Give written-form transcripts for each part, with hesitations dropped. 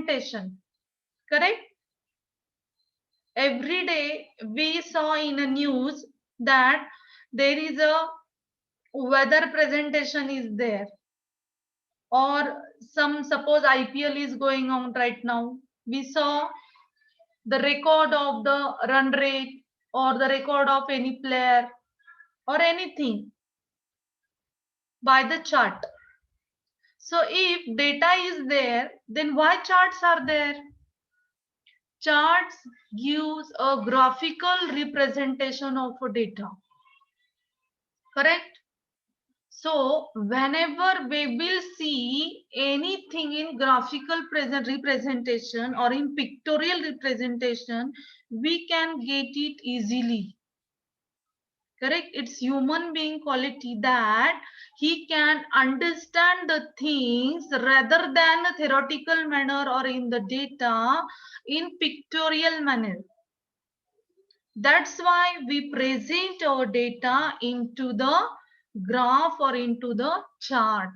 representation. Correct? Every day we saw in a news that there is a weather presentation is there, or some, suppose IPL is going on right now. We saw the record of the run rate or the record of any player or anything by the chart. So if data is there, then why charts are there? Charts gives a graphical representation of a data. Correct? So whenever we will see anything in graphical representation or in pictorial representation, we can get it easily. Correct? It's human being quality that he can understand the things rather than a theoretical manner or in the data in pictorial manner. That's why we present our data into the graph or into the chart.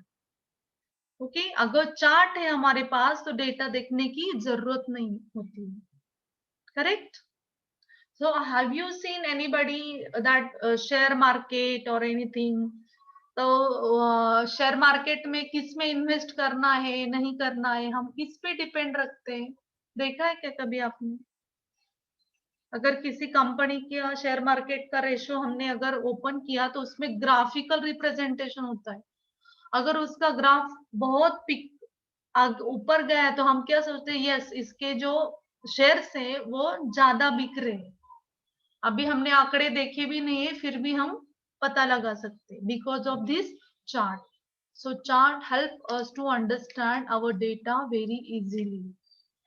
Okay अगर chart है हमारे पास तो data देखने की जरूरत नहीं होती. Correct? So have you seen anybody that share market or anything? तो शेयर मार्केट में किस में इन्वेस्ट करना है नहीं करना है, हम किस पे डिपेंड रखते हैं? देखा है क्या कभी आपने? अगर किसी कंपनी का शेयर मार्केट का रेशो हमने अगर ओपन किया तो उसमें ग्राफिकल रिप्रेजेंटेशन होता है. अगर उसका ग्राफ बहुत ऊपर गया है तो हम क्या सोचते हैं, यस इसके जो शेयर्स हैं वो ज्यादा बिक रहे हैं. अभी हमने आंकड़े देखे भी नहीं है फिर भी हम पता लगा सकते हैं because of this chart. So chart help us to understand our data very easily.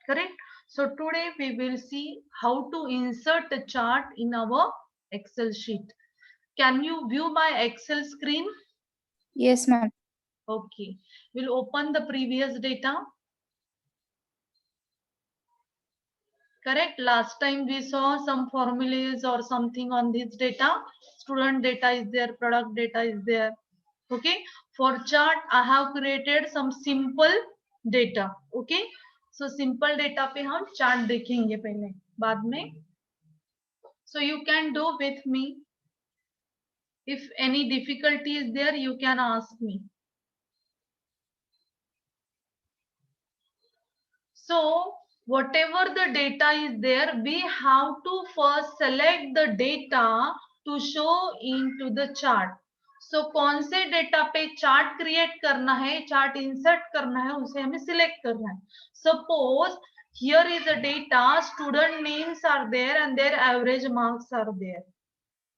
Correct? So today we will see how to insert a chart in our Excel sheet. Can you view my Excel screen? Yes, ma'am. Okay. We'll open the previous data. Correct? Last time we saw some formulas or something on this data. Student data is there, product data is there. Okay. For chart, I have created some simple data. Okay. So simple data पे हम chart देखेंगे पहले, बाद में. So you can do with me. If any difficulty is there, you can ask me. So whatever the data is there, we have to first select the data to show into the chart. So कौन से data पे chart create करना है, chart insert करना है, उसे हमें select करना है. Suppose here is a data, student names are there and their average marks are there.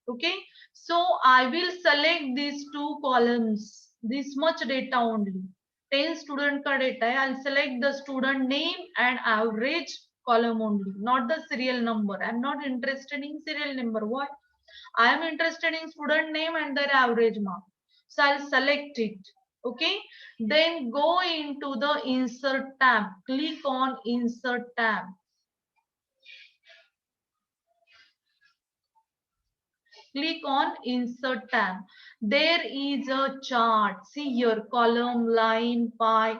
Okay, so I will select these two columns, this much data only. 10 student का data है, I'll select the student name and average column only, not the serial number. I'm not interested in serial number. Why? I am interested in student name and their average mark. So I'll select it. Okay, then go into the insert tab, click on insert tab. Click on insert tab. There is a chart. See here, column, line, pie,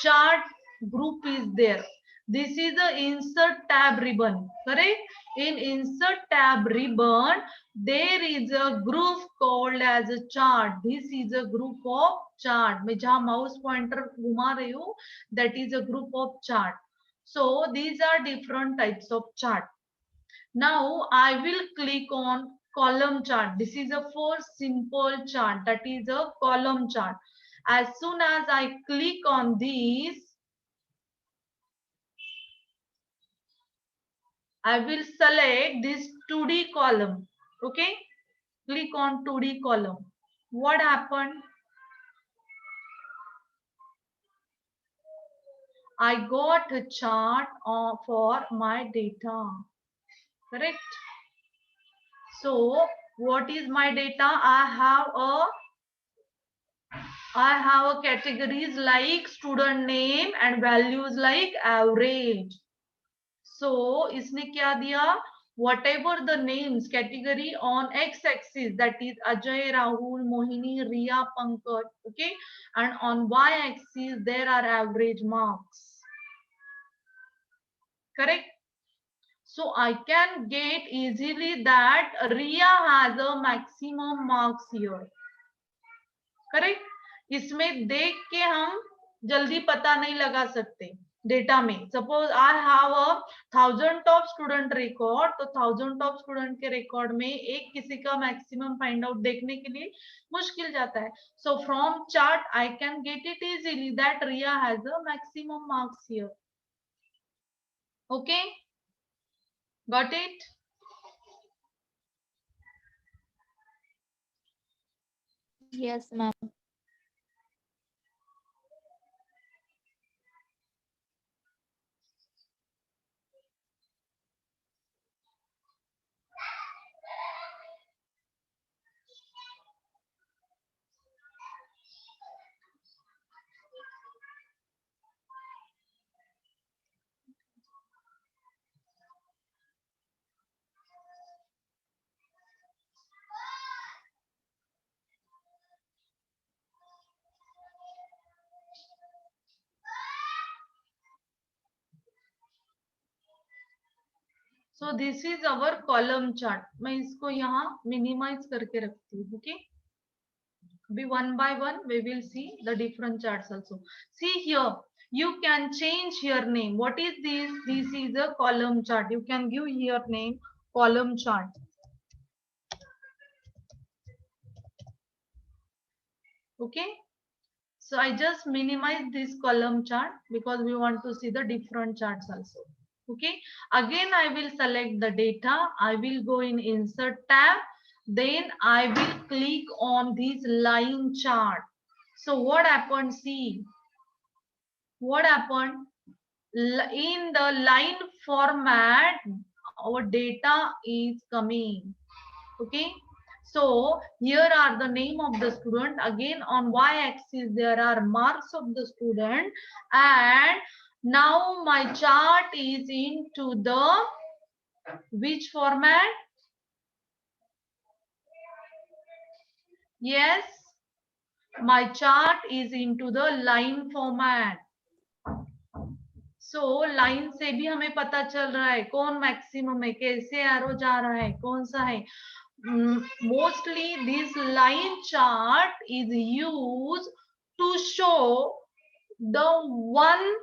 chart group is there. This is the insert tab ribbon. Correct? In insert tab ribbon, there is a group called as a chart. This is a group of chart. मैं जहाँ mouse pointer घुमा रही हूँ, that is a group of chart. So these are different types of chart. Now I will click on column chart. This is a first simple chart, that is a column chart. As soon as I click on this, I will select this 2D column. Okay, click on 2D column. What happened? I got a chart for my data. Correct? So what is my data? I have a categories like student name and values like average. So इसने क्या दिया? Whatever the names category on x-axis, that is Ajay, Rahul, Mohini, Riya, Pankaj. Okay, and on y-axis there are average marks. correct? So I can get easily that Ria has a maximum marks here, correct? इसमें देख के हम जल्दी पता नहीं लगा सकते data में. Suppose I have a 1000 of student record, तो 1000 ऑफ स्टूडेंट के रिकॉर्ड में एक किसी का मैक्सिमम फाइंड आउट देखने के लिए मुश्किल जाता है. So from chart I can get it easily that Riya has a maximum marks here. Okay, got it? Yes, ma'am. So this is our column chart. मैं इसको यहाँ मिनिमाइज करके रखती हूँ. Okay, be one by one we will see the different charts also. See here, you can change your name. What is this? This is a column chart. You can give your name column chart. Okay, so I just minimize this column chart because we want to see the different charts also. Okay, again I will select the data. I will go in insert tab, then I will click on this line chart. So what happened? See what happened in the line format, our data is coming. Okay, so here are the name of the student. Again on y-axis there are marks of the student, and now my chart is into the which format? Yes, my chart is into the line format. So line से भी हमें पता चल रहा है कौन maximum है, कैसे एरो जा रहा है, कौन सा है. Mostly this line chart is use to show the one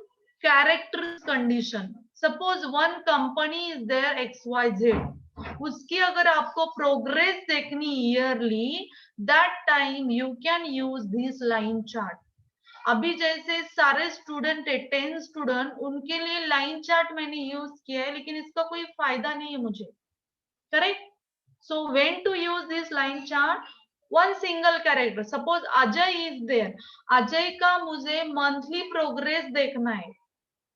character condition. Suppose one company is there XYZ, उसकी अगर आपको प्रोग्रेस देखनी yearly, that time you can use this line chart. अभी जैसे सारे स्टूडेंट है 10 स्टूडेंट, उनके लिए लाइन चार्ट मैंने यूज किया है, लेकिन इसका कोई फायदा नहीं है मुझे, correct? So when to use this line chart? One single character. Suppose Ajay is there, Ajay का मुझे मंथली प्रोग्रेस देखना है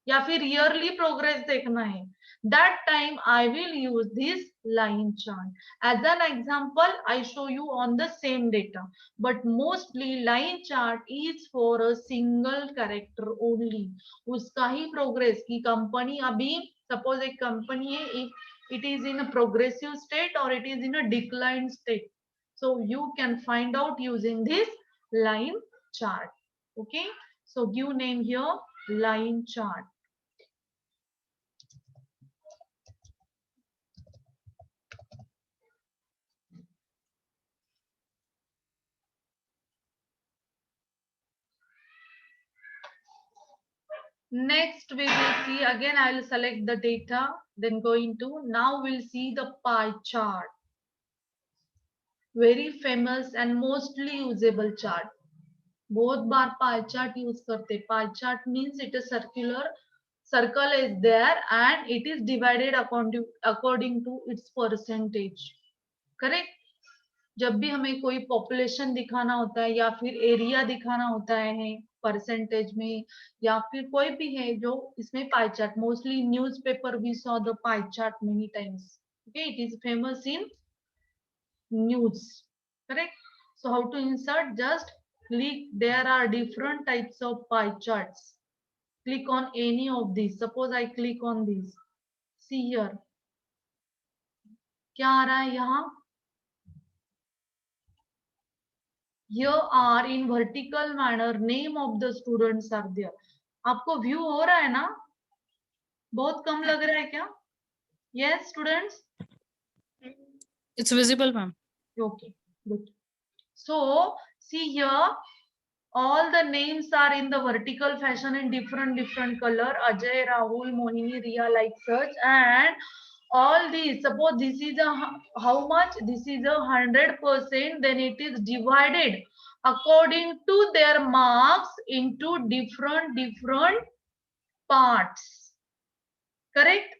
या फिर ईयरली प्रोग्रेस देखना है, that time I will use this line chart. As an example, I show you on the same data, but mostly line chart is for a single character only. उसका ही progress की company, अभी suppose एक company है, if it is in a progressive state or it is in a decline state, so you can find out using this line chart. Okay, so give name here line chart. Next we will see, again I will select the data, then go into, now we'll see the pie chart. Very famous and mostly usable chart. बहुत बार pie chart use करते. Pie chart means it is circular, circle is there and it is divided according to its percentage. Correct? जब भी हमें कोई population दिखाना होता है या फिर एरिया दिखाना होता है परसेंटेज में, या फिर कोई भी है जो इसमें pie chart, mostly newspaper we saw the pie chart many times. Okay, it is famous in news, correct? So how to insert? Just click, there are different types of pie charts. Click on any of these. Suppose I click on these. See here, क्या आ रहा है यहाँ? Here are in vertical manner name of the students are there. आपको view हो रहा है ना? बहुत कम लग रहा है क्या? Yes, students? It's visible, ma'am. Okay, good. So, see here, all the names are in the vertical fashion in different color. Ajay, Rahul, Mohini, Riya, like such. And all these, suppose this is a, how much? This is 100%, then it is divided according to their marks into different parts. Correct?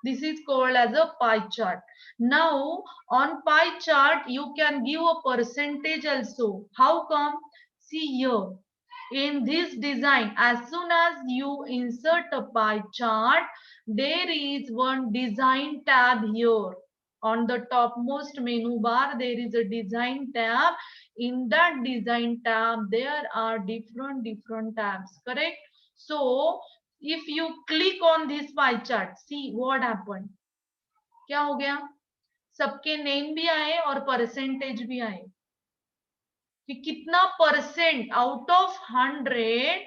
This is called as a pie chart. Now, on pie chart, you can give a percentage also. How come? See here. In this design, as soon as you insert a pie chart, there is one design tab here. On the topmost menu bar, there is a design tab. In that design tab, there are different tabs. Correct? So, if you click on this pie chart, see what happened. क्या हो गया? सबके name भी आए और percentage भी आए कि कितना परसेंट आउट ऑफ 100,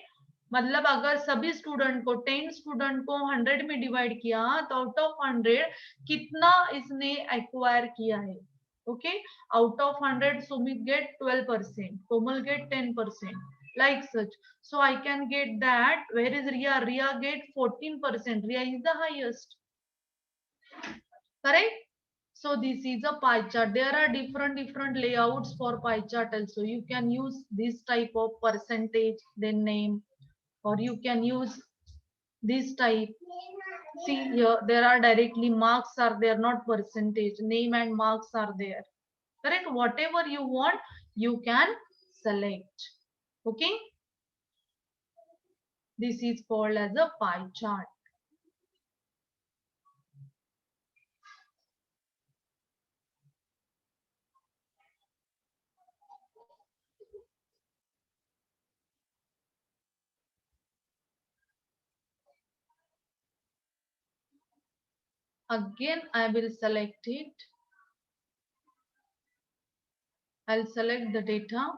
मतलब अगर सभी स्टूडेंट को 10 स्टूडेंट को 100 में डिवाइड किया तो आउट ऑफ 100 कितना इसने एक्वायर किया है. Okay, out of 100 Sumit get 12%, Komal get 10%, like such. So I can get that. Where is Riya? Riya get 14%. Riya is the highest. Correct? So this is a pie chart. There are different layouts for pie chart also. You can use this type of percentage, then name, or you can use this type. See here, there are directly marks are there, not percentage. Name and marks are there. Correct? Whatever you want, you can select. Okay? This is called as a pie chart. Again, I will select it. I'll select the data.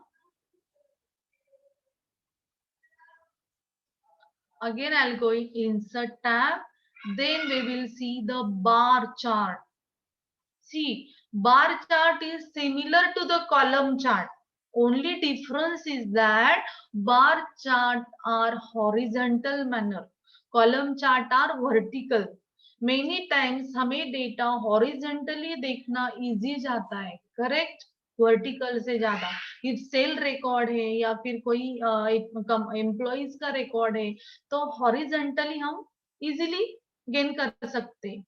Again, I'll go in insert tab. Then we will see the bar chart. See, bar chart is similar to the column chart. Only difference is that bar chart are horizontal manner. Column chart are vertical. Many times हमें data horizontally देखना easy जाता है. Correct? Vertical से ज्यादा. If cell record है या फिर कोई एम्प्लॉइज का रिकॉर्ड है तो हॉरिजेंटली हम इजीली गेन कर सकते हैं.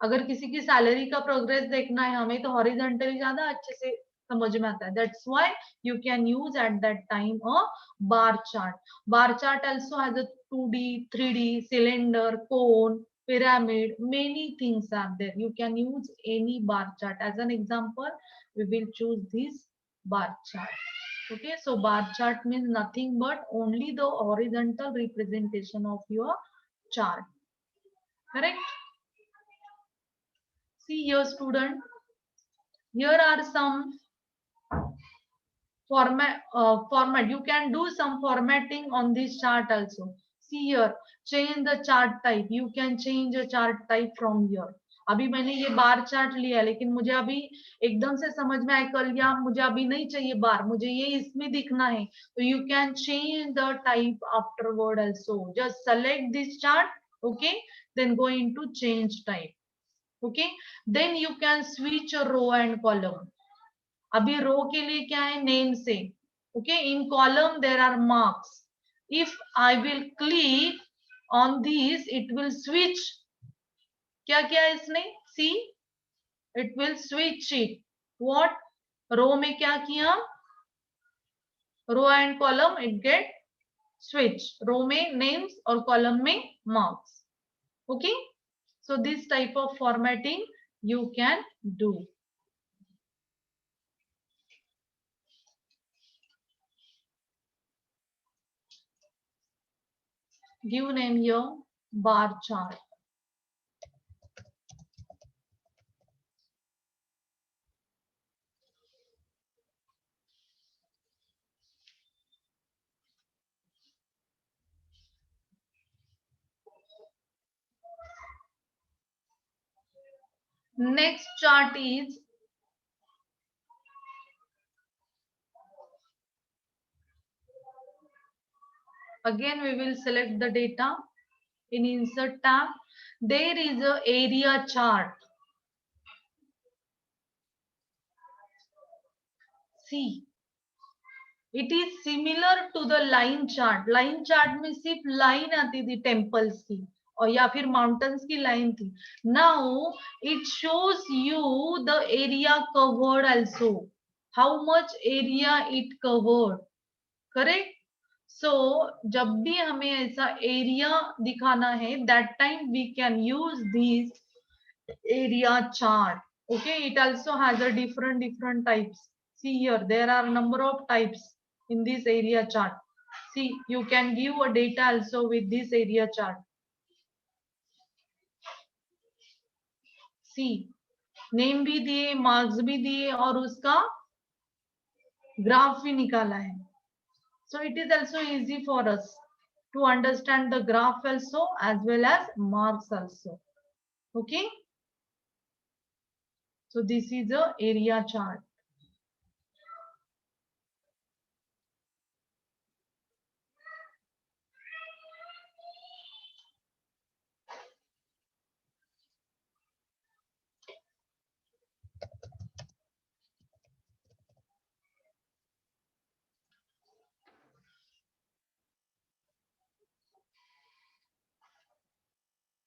अगर किसी की सैलरी का प्रोग्रेस देखना है हमें तो हॉरिजेंटली ज्यादा अच्छे से समझ में आता है. That's why you can use at that time a bar chart. Bar chart also has a 2D 3D cylinder, cone, pyramid, many things are there. You can use any bar chart. As an example, we will choose this bar chart. Okay, so bar chart means nothing but only the horizontal representation of your chart. Correct? See here, student. Here are some format. You can do some formatting on this chart also. See here, change the chart type. You can change a chart type from here. अभी मैंने ये bar chart लिया लेकिन मुझे अभी एकदम से समझ में आया कल या मुझे अभी नहीं चाहिए बार, मुझे ये इसमें दिखना है तो you can change the type afterward also. Just select this chart. Okay, then go into change type. Okay, then you can switch a row and column. अभी रो के लिए क्या है? नेम से. Okay, in column there are marks. If I will click on this it will switch. क्या किया इसने? See, it will switch it. What? Row में क्या किया? Row and column it get switch. Row में नेम्स और कॉलम में marks. Okay, so this type of formatting you can do. Give name here bar chart. Next chart is again we will select the data in insert tab. There is a area chart. See, it is similar to the line chart. Line chart में सिर्फ line आती थी temples की और या फिर mountains की line थी. Now it shows you the area covered also. How much area it covered. Correct? So जब भी हमें ऐसा area दिखाना है, that time we can use this area chart. Okay, it also has a different types. See here, there are a number of types in this area chart. See, you can give a data also with this area chart. See, name भी दिए, marks भी दिए और उसका graph भी निकाला है. So it is also easy for us to understand the graph also as well as marks also. Okay. So this is the area chart.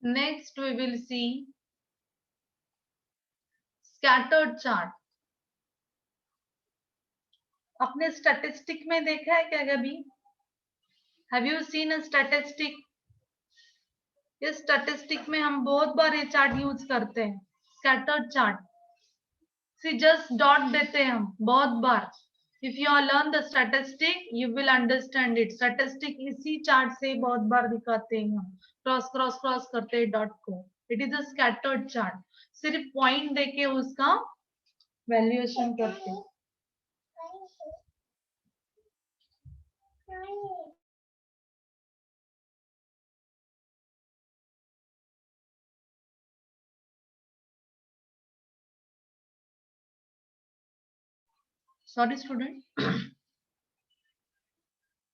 Next we will see scattered chart. आपने statistic में देखा है क्या कभी? Have you seen a statistic? इस statistic में हम बहुत बार ये चार्ट यूज करते हैं, scattered chart. See just dot देते हैं हम बहुत बार. If you are learn the statistic you will understand it. Statistic इसी चार्ट से बहुत बार दिखाते हैं हम, क्रॉस क्रॉस क्रॉस करते हैं डॉट को. It is a scattered chart. सिर्फ पॉइंट देके उसका वैल्यूएशन करते हैं. Sorry student.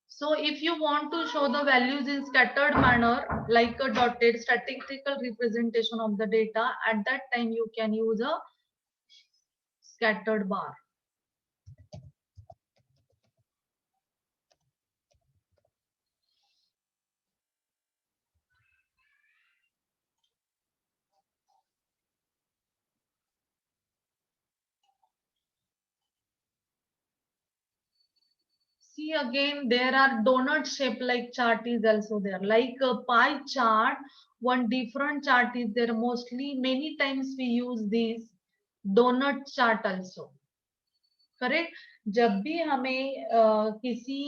So if you want to show the values in scattered manner like a dotted statistical representation of the data, at that time you can use a scattered bar. See again, there are donut shape like chart is also there, like a pie chart. One different chart is there. Mostly many times we use this donut chart also. Correct? जब भी हमें किसी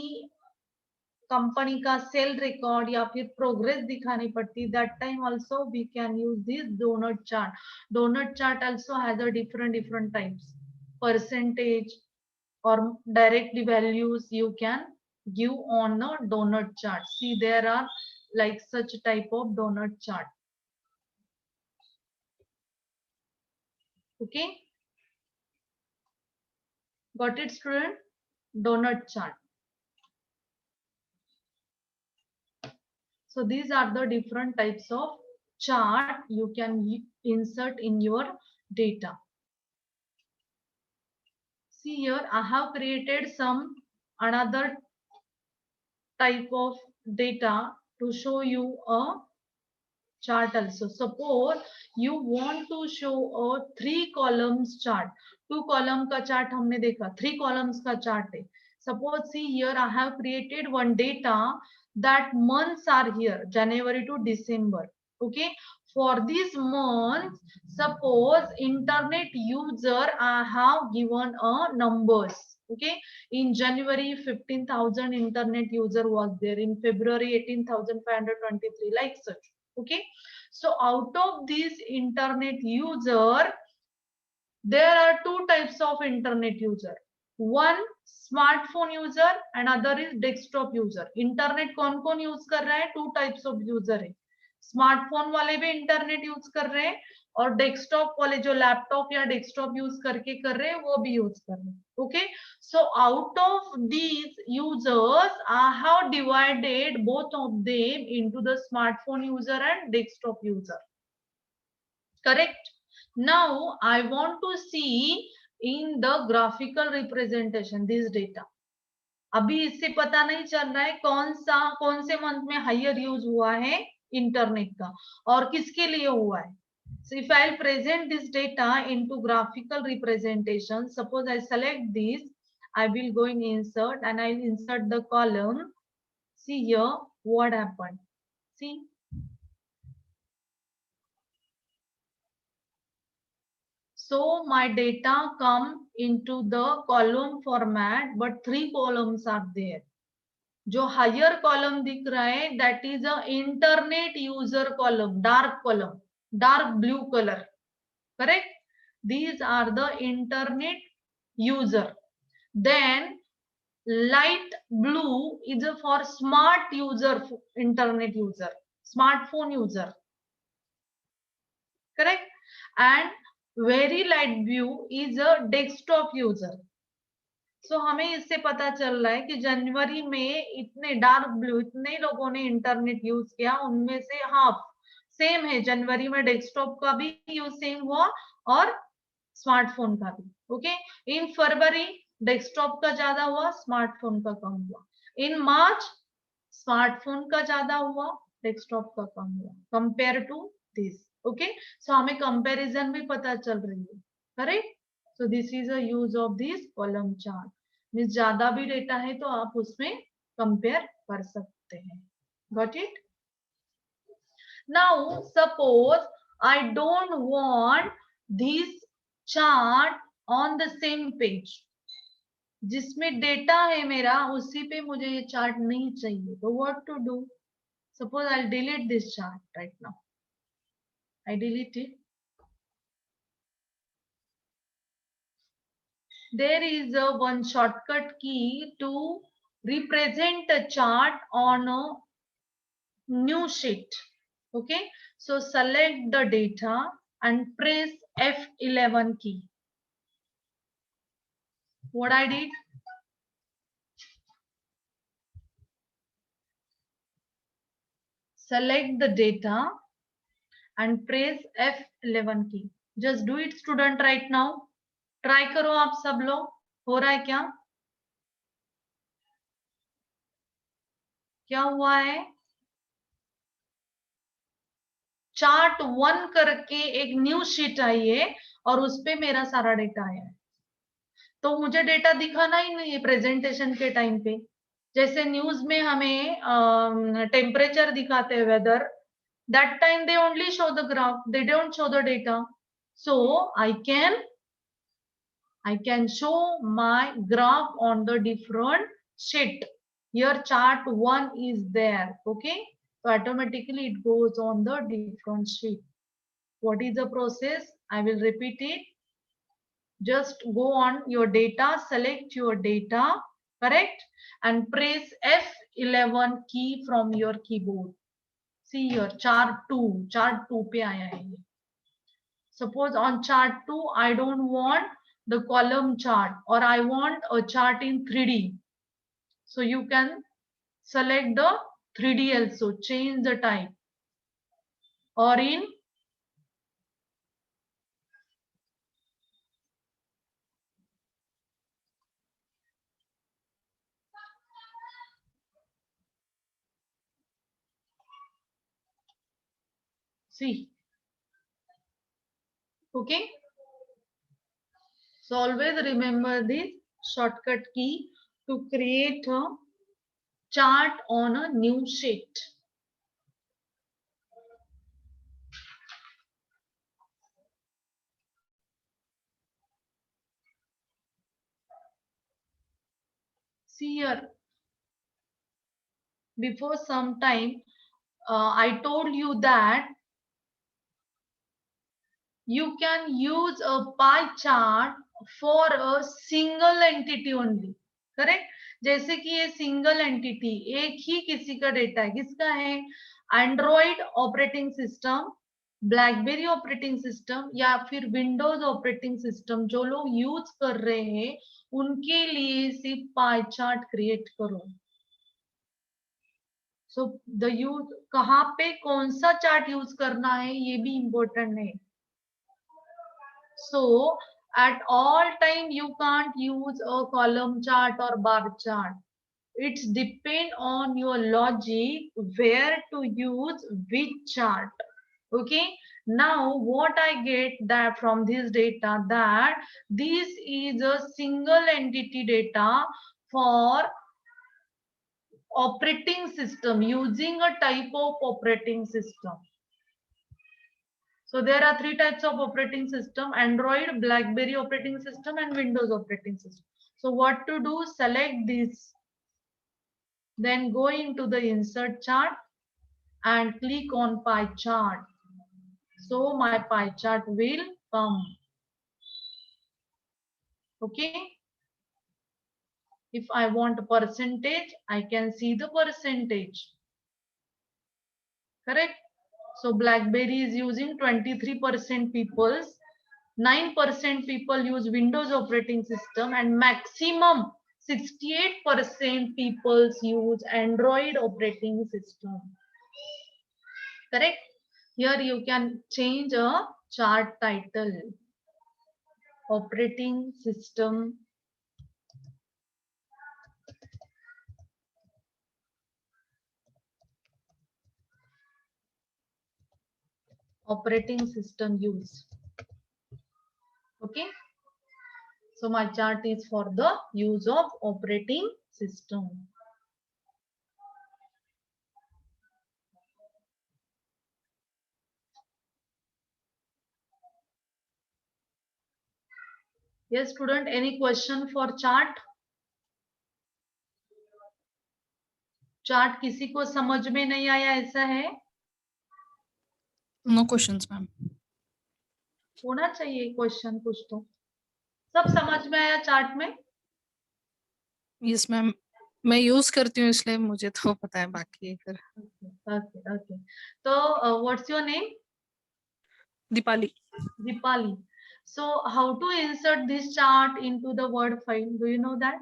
company का cell record या फिर progress दिखानी पड़ती, that time also we can use this donut chart. Donut chart also has a different types, percentage or directly values you can give on a donut chart. See, there are like such type of donut chart. Okay, got it student? Donut chart. So these are the different types of chart you can insert in your data. See here, I have created some another type of data to show you a chart also. Suppose you want to show a 3 columns chart. 2 column का chart हमने देखा, 3 columns का chart है. Suppose see here I have created one data that months are here, January to December. Okay, for this month, suppose internet user I have given a numbers. Okay, in January 15,000 internet user was there, in February 18,523, like such. Okay, so out of this internet user, there are two types of internet user. One smartphone user and other is desktop user. Internet कौन कौन use कर रहा है? Two types of user है. Smartphone वाले भी internet use कर रहे हैं और डेस्कटॉप वाले जो लैपटॉप या डेस्कटॉप यूज करके कर रहे हैं वो भी यूज कर रहे हैं. Okay, so out of these users I have divided both of them into the smartphone user and desktop user. Correct. Now I want to see in the graphical representation this data. अभी इससे पता नहीं चल रहा है कौन से month में हायर यूज हुआ है इंटरनेट का और किसके लिए हुआ है. So if I'll present this data into graphical representation, suppose I select this, I will go in insert and I'll insert the column. See here what happened. See. So my data come into the column format, but 3 columns are there. जो higher column दिख रहा है that is a internet user column, dark column, dark blue colour. Correct. These are the internet user. Then light blue is for smart user, internet user, smartphone user. Correct. And very light blue is a desktop user. So हमें इससे पता चल रहा है कि जनवरी में इतने dark blue इतने लोगों ने इंटरनेट यूज किया, उनमें से हाफ सेम है. जनवरी में डेस्कटॉप का भी यूज सेम हुआ और स्मार्टफोन का भी. ओके. इन फरवरी डेस्कटॉप का ज्यादा हुआ, स्मार्टफोन का कम हुआ. इन मार्च स्मार्टफोन का ज्यादा हुआ, डेस्कटॉप का कम हुआ कंपेयर टू दिस. ओके. सो हमें कंपैरिजन भी पता चल रही है. Correct. So this is a use of this column chart. Means ज्यादा भी डेटा है तो आप उसमें कंपेयर कर सकते हैं. Got it. Now suppose I don't want this chart on the same page. जिसमें डेटा है मेरा उसी पे मुझे ये चार्ट नहीं चाहिए, तो what to do. Suppose I delete this chart right now. I delete it. There is a one shortcut key to represent a chart on a new sheet. Okay, so select the data and press F11 key. What I did, select the data and press F11 key. Just do it student right now. Try करो आप सब लोग. हो रहा है क्या? क्या हुआ है? चार्ट 1 करके एक न्यू शीट आई है और उस पे मेरा सारा डेटा आया है. तो मुझे डेटा दिखाना ही नहीं है प्रेजेंटेशन के टाइम पे. जैसे न्यूज में हमें टेम्परेचर दिखाते हैं, weather, that time they only show the graph, they don't show the data. So I can show my graph on the different sheet. Here chart 1 is there. Okay, so automatically it goes on the different sheet. What is the process? I will repeat it. Just go on your data, select your data, correct, and press F11 key from your keyboard. See here chart 2 पे आया है ये. Suppose on chart 2 I don't want the column chart or I want a chart in 3D. So you can select the 3D also, change the type, or in see. Okay. So always remember this shortcut key to create a chart on a new sheet. See here, before some time I told you that you can use a pie chart for a single entity only. Correct. जैसे कि ये single entity एक ही किसी का data है. किसका है? Android operating system, blackberry operating system या फिर विंडोज ऑपरेटिंग सिस्टम जो लोग यूज कर रहे हैं उनके लिए सिर्फ पाई चार्ट क्रिएट करो. सो द यूज कहाँ पे कौन सा चार्ट यूज करना है ये भी इम्पोर्टेंट है. So at all time you can't use a column chart or bar chart. It's depend on your logic where to use which chart. Okay, now what I get that from this data that this is a single entity data for operating system using a type of operating system. So there are three types of operating system: Android, BlackBerry operating system, and Windows operating system. So what to do? Select this, then go into the insert chart and click on pie chart. So my pie chart will come. Okay. If I want a percentage, I can see the percentage. Correct? So BlackBerry is using 23% people's, 9% people use Windows operating system, and maximum 68% people use Android operating system. Correct? Here you can change a chart title. Operating system. Operating system use. Okay. So my chart is for the use of operating system. Yes, student, any question for chart? Chart किसी को समझ में नहीं आया ऐसा है? No questions, ma'am. होना चाहिए क्वेश्चन कुछ तो. सब समझ में आया चार्ट में? Yes, ma'am. मैं यूज करती हूँ इसलिए मुझे तो पता है, बाकी फिर. Okay, okay. So what's your name? Deepali. Dipali. So how to insert this chart into the Word file? Do you know that?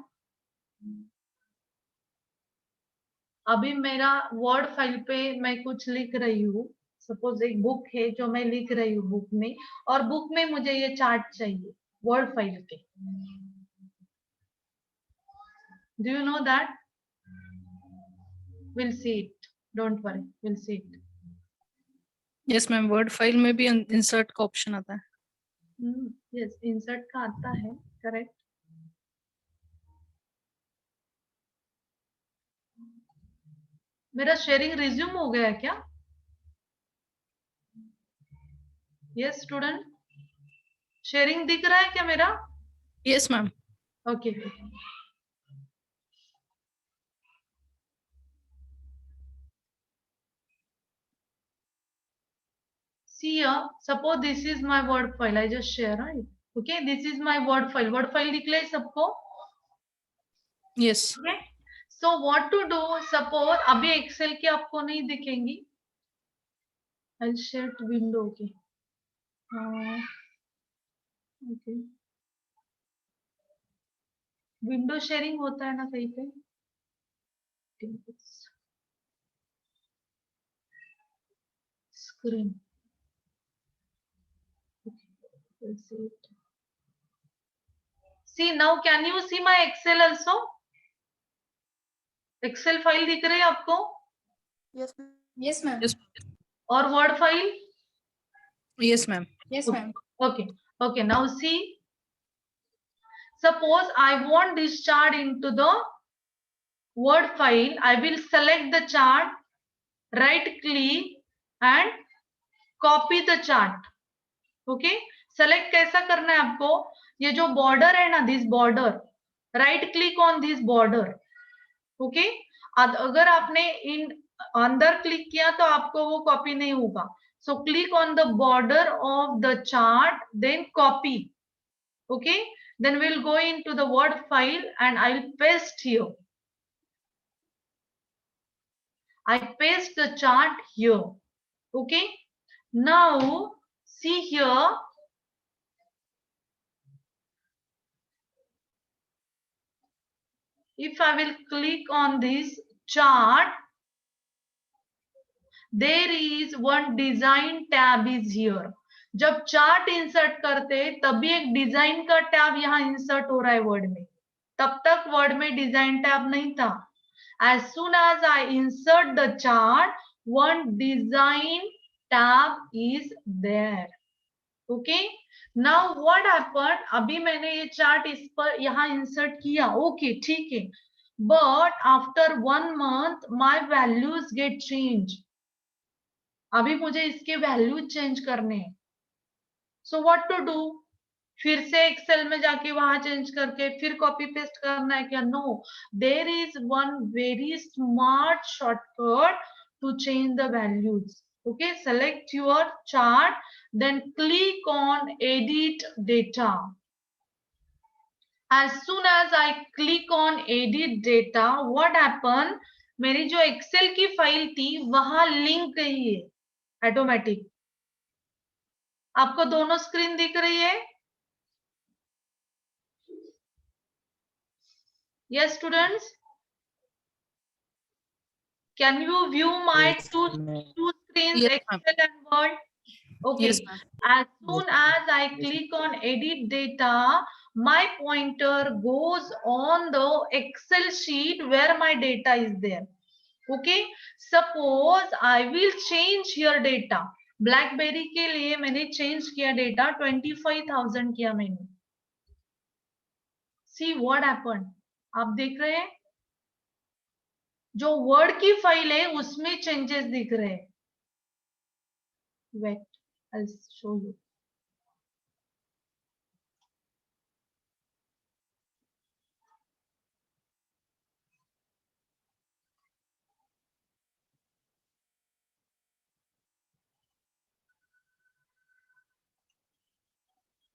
अभी मेरा वर्ड फाइल पे मैं कुछ लिख रही हूँ. सपोज एक बुक है जो मैं लिख रही हूँ बुक में, और बुक में मुझे ये चार्ट चाहिए वर्ड फाइल के. Do you know that? We'll see it. Don't worry. We'll see it. Yes, ma'am. Word file में भी इंसर्ट का ऑप्शन आता है. Yes, insert का आता है. Correct. मेरा शेयरिंग रिज्यूम हो गया क्या? यस स्टूडेंट, शेयरिंग दिख रहा है क्या मेरा? Yes ma'am. Okay. See here, suppose this is my word file. I just share, right? Okay, this is my word file. Word file दिख रहा है सबको? Yes. Okay. So what to do? Suppose अभी एक्सेल की आपको नहीं दिखेंगी. I'll share to window. Okay. Okay. Window sharing होता है ना कहीं पे? Screen. We'll see it. See now, can you see my Excel also? Excel file दिख रही है आपको? Yes, ma'am. Yes, ma'am. Yes. और word file? Yes, ma'am. Yes, ma'am. Okay. Okay. Now see. Suppose I want this chart into the word file. I will select the chart, right click and copy the chart. Okay. Select कैसा करना है आपको? ये जो border है ना, this border, right click on this border. Okay. अगर आपने इन अंदर क्लिक किया तो आपको वो कॉपी नहीं होगा. So click on the border of the chart, then copy. Okay. Then we'll go into the word file and I'll paste here. I paste the chart here. Okay. Now see here. If I will click on this chart, there is one design tab is here. जब chart insert करते तभी एक design का tab यहाँ insert हो रहा है word में, तब तक वर्ड में डिजाइन टैब नहीं था. As soon as I insert the chart, one design tab is there. Okay. Now what happened? अभी मैंने ये चार्ट इस पर यहाँ इंसर्ट किया. Okay, ठीक है. But after 1 month, my values get changed. अभी मुझे इसके वैल्यू चेंज करने हैं. So what to do? फिर से एक्सेल में जाके वहां चेंज करके फिर कॉपी पेस्ट करना है क्या? No, there is one very smart shortcut to change the values. Okay, select your chart, then click on edit data. As soon as I click on edit data, what happened? मेरी जो Excel की file थी वहां link गई है automatic. आपको दोनों screen दिख रही है? Yes, students. Can you view my Yes, two ma'am. screens, Yes, ma'am. Excel and Word? Okay. Yes, ma'am. As soon as I click on edit data, my pointer goes on the Excel sheet where my data is there. Okay. Suppose I will change here data. BlackBerry के लिए मैंने change किया data 25,000 किया मैंने. See what happened? आप देख रहे हैं? जो वर्ड की फाइल है उसमें चेंजेस दिख रहे हैं. Wait, I'll show you.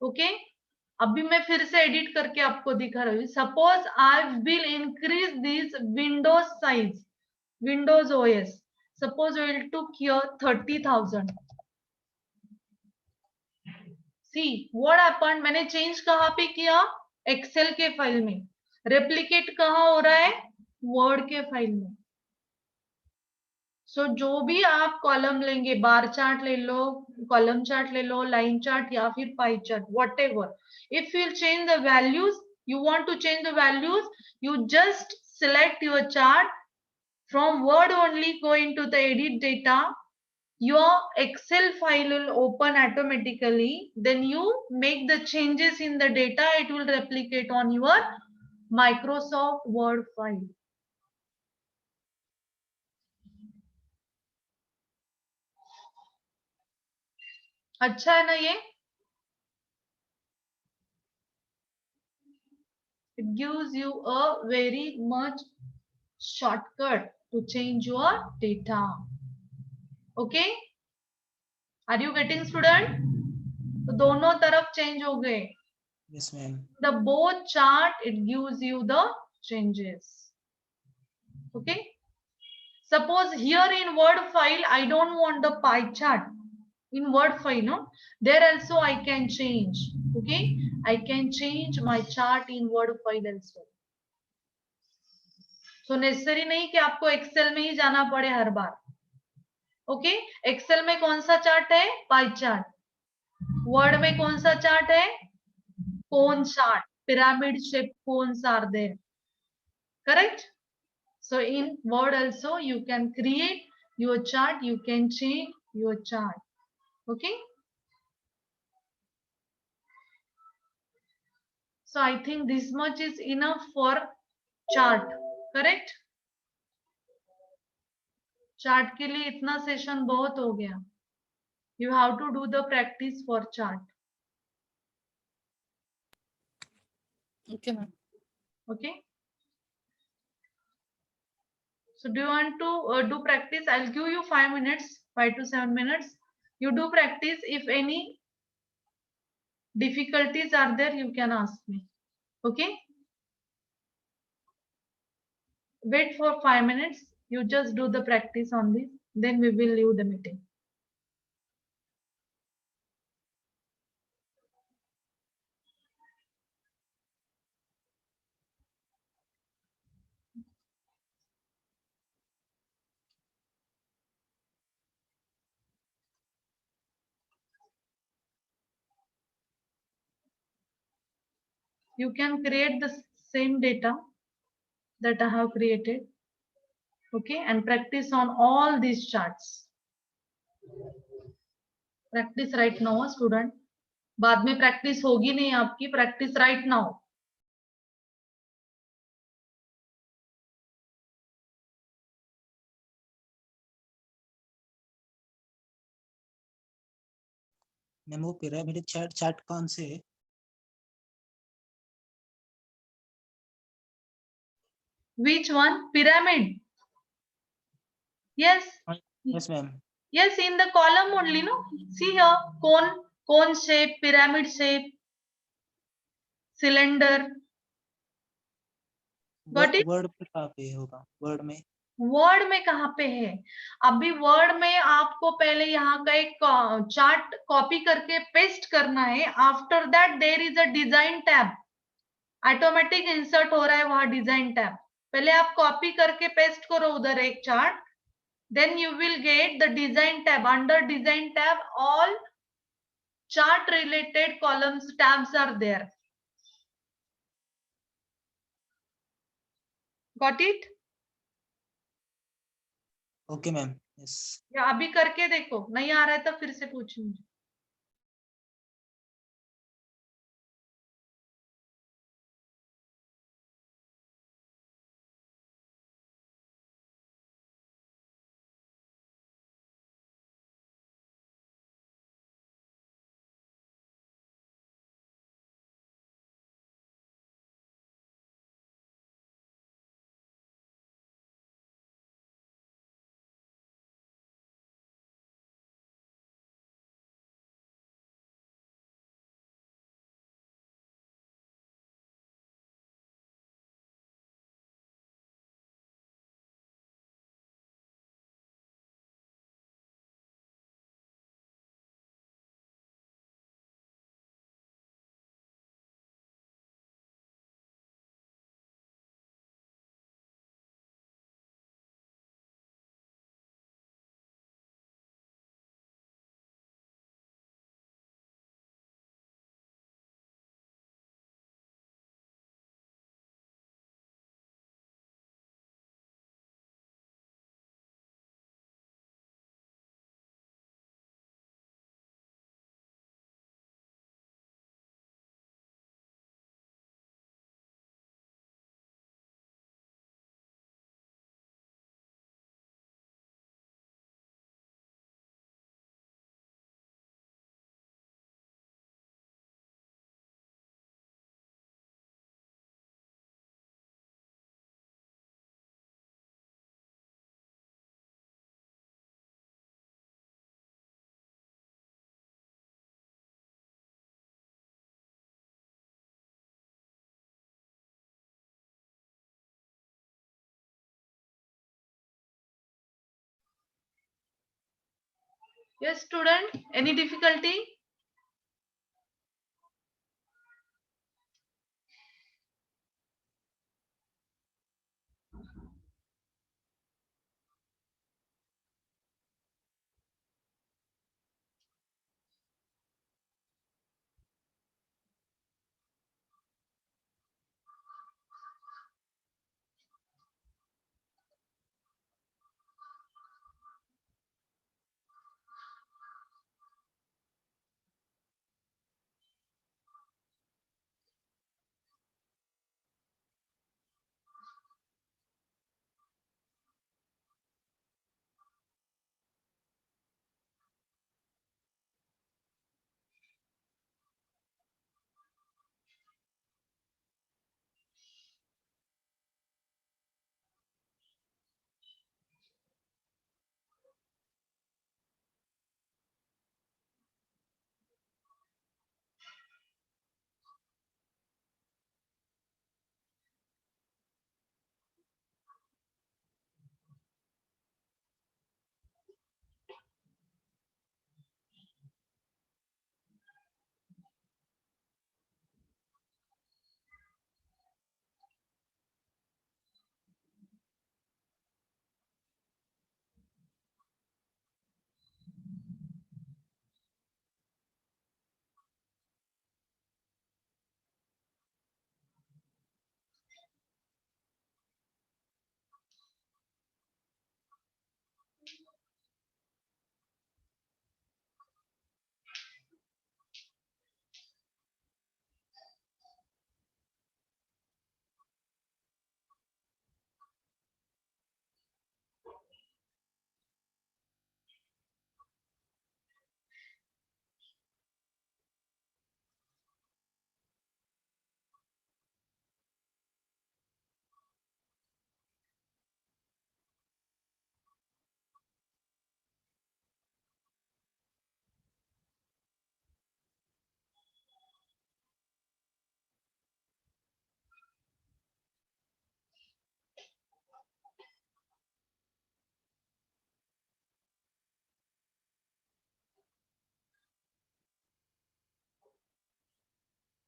Okay. अभी मैं फिर से एडिट करके आपको दिखा रही हूँ. Suppose I will increase this windows size, windows OS. Suppose we will to here 30,000. See what happened? मैंने चेंज कहाँ पे किया? एक्सेल के फाइल में. रेप्लिकेट कहाँ हो रहा है? वर्ड के फाइल में. सो जो भी आप कॉलम लेंगे, बार चार्ट ले लो, कॉलम चार्ट ले लो, लाइन चार्ट या फिर pie chart, whatever, if you change the values, you want to change the values, you just select your chart from Word only, go into the edit data, your Excel file will open automatically, then you make the changes in the data, it will replicate on your Microsoft Word file. अच्छा है ना ये? It gives you a very much shortcut to change your data. Okay? Are you getting, student? तो दोनों तरफ change हो गए. Yes, ma'am. The both chart, it gives you the changes. Okay? Suppose here in Word file, I don't want the pie chart. In Word file, no? There also I can change. Okay? I can change my chart in Word file also. So necessary नहीं कि आपको Excel में ही जाना पड़े हर बार. Okay. Excel में कौन सा chart है? Pie chart. वर्ड में कौन सा चार्ट है? Cone chart. Pyramid shape cones are there. Correct? So in Word also you can create your chart, you can change your chart. Okay? So I think this much is enough for chart. Correct? Chart के लिए इतना session बहुत हो गया. You have to do the practice for chart. Okay, ma'am. Okay. So do you want to do practice? I'll give you 5 minutes, 5 to 7 minutes. You do practice. If any difficulties are there, you can ask me. Okay. Wait for 5 minutes. You just do the practice on this, then we will leave the meeting. You can create the same data that I have created, okay, and practice on all these charts. Practice right now, student. बाद में practice होगी नहीं आपकी, practice right now. Ma'am वो pyramid chart कौन से है? Which one? Pyramid. Yes. Yes, ma'am. Yes, in the column only, no? See here, cone shape, pyramid shape, cylinder. Got it? Word पे कहाँ पे होगा? वर्ड में? वर्ड में कहाँ पे है? अभी वर्ड में आपको पहले यहाँ का एक चार्ट कॉपी करके पेस्ट करना है. After that there is a design tab. Automatic insert हो रहा है वहां डिजाइन टैब. पहले आप कॉपी करके पेस्ट करो उधर एक chart. Then you will get the design tab. Under design tab, all chart related columns tabs are there. Got it? Okay ma'am. Yes. या अभी करके देखो, नहीं आ रहा है तो फिर से पूछूंगी. Yes, student. Any difficulty?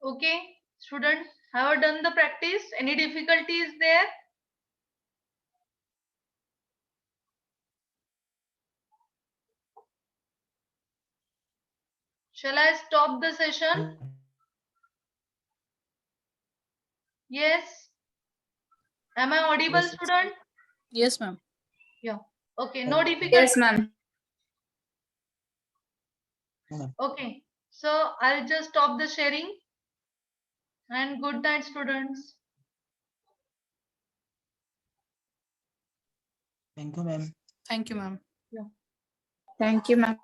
Okay, students, have you done the practice? Any difficulties there? Shall I stop the session? Yes. Am I audible, Yes, student? Yes, ma'am. Yeah. Okay, no ma'am. difficulty. Yes, ma'am. No, ma'am. Okay, so I'll just stop the sharing. And good night, students. Thank you, ma'am. Thank you, ma'am. Thank you, ma'am.